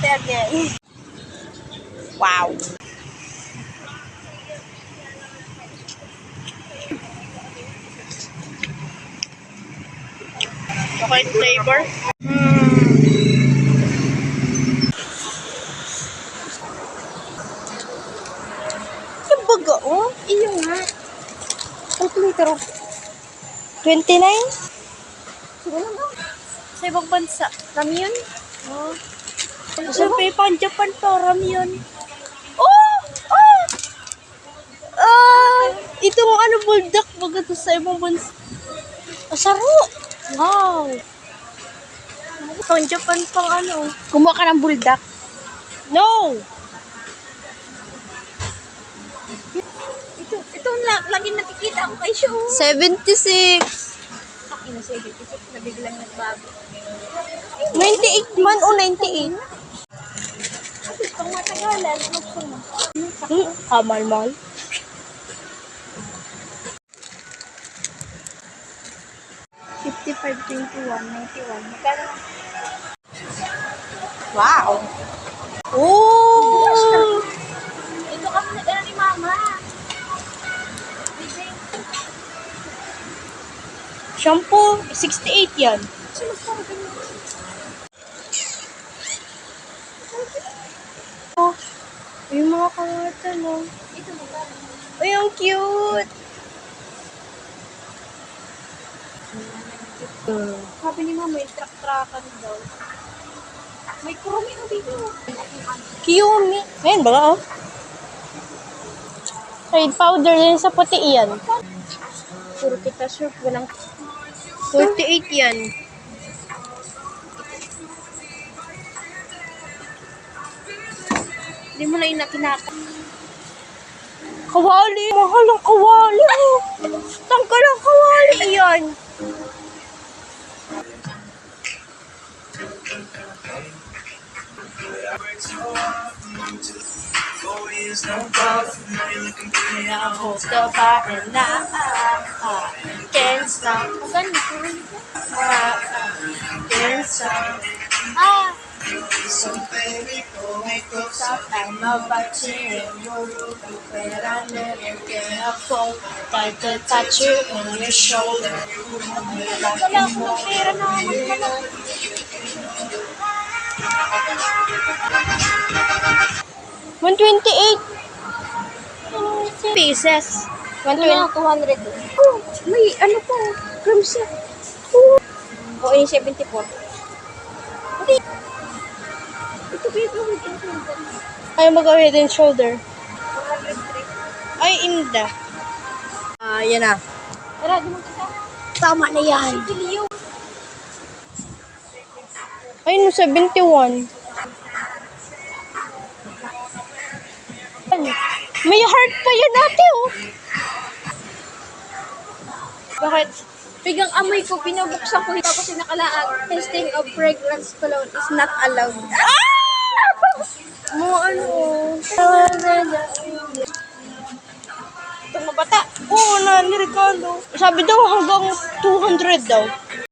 again. Wow. Chocolate flavor. Yung baga, oh. Iyo nga. Calculator. 29? Siguro ba? Sa ibang bansa. Ramyun? Oh. Siyempre, pang Japan to. Ramyun. Oh! Oh! Itong ano, buldak. Baga to sa ibang bansa. Asaro! Wow! Pang Japan pang ano. Kumuha ka ng buldak. No! Ito lagi nakikita ako kay Show. 76. Akin na 76. Nabiglang nagbago. 98 man o 98? Pang matagalan. Kamal-mal. Wow! Oh! Ito kami nag-ano ni Mama. Shampoo, 68 yan. Oh, yung mga kawatan, no? Ay, ang cute! Sabi ni Mama, yung truck-truckan daw. May Chrome na dito. Kiyomi. Ayan, baga, oh. Red powder din sa puti yan. Puro kita surf, walang 48 yan. Hindi mo lang inakinaka. Kawali! Mahal ang kawali! Tangka ng kawali yan! Hold the bar and can't stop. Can't stop. So baby, go make up stop. I'm about to but I never get a phone. Like to touch you on your shoulder. Wala akong pera na $128 pieces. 200. Oh, may ano po, crumbs siya. Oh, yung 74. Hindi. Ito ba yung head and shoulder? Ay, mag-head and shoulder. 403. Ay, inda. Yan na. Tara, di mo kita. Tama na yan. Ay, no, 71. May heart pa yun ate, oh. Bakit? Bigang amoy ko, pinabuksan ko, tapos yung nakalaag, testing of fragrance cologne is not allowed. Mo ano? Itong mabata. Oo, na niregalo. Sabi daw hanggang 200 daw.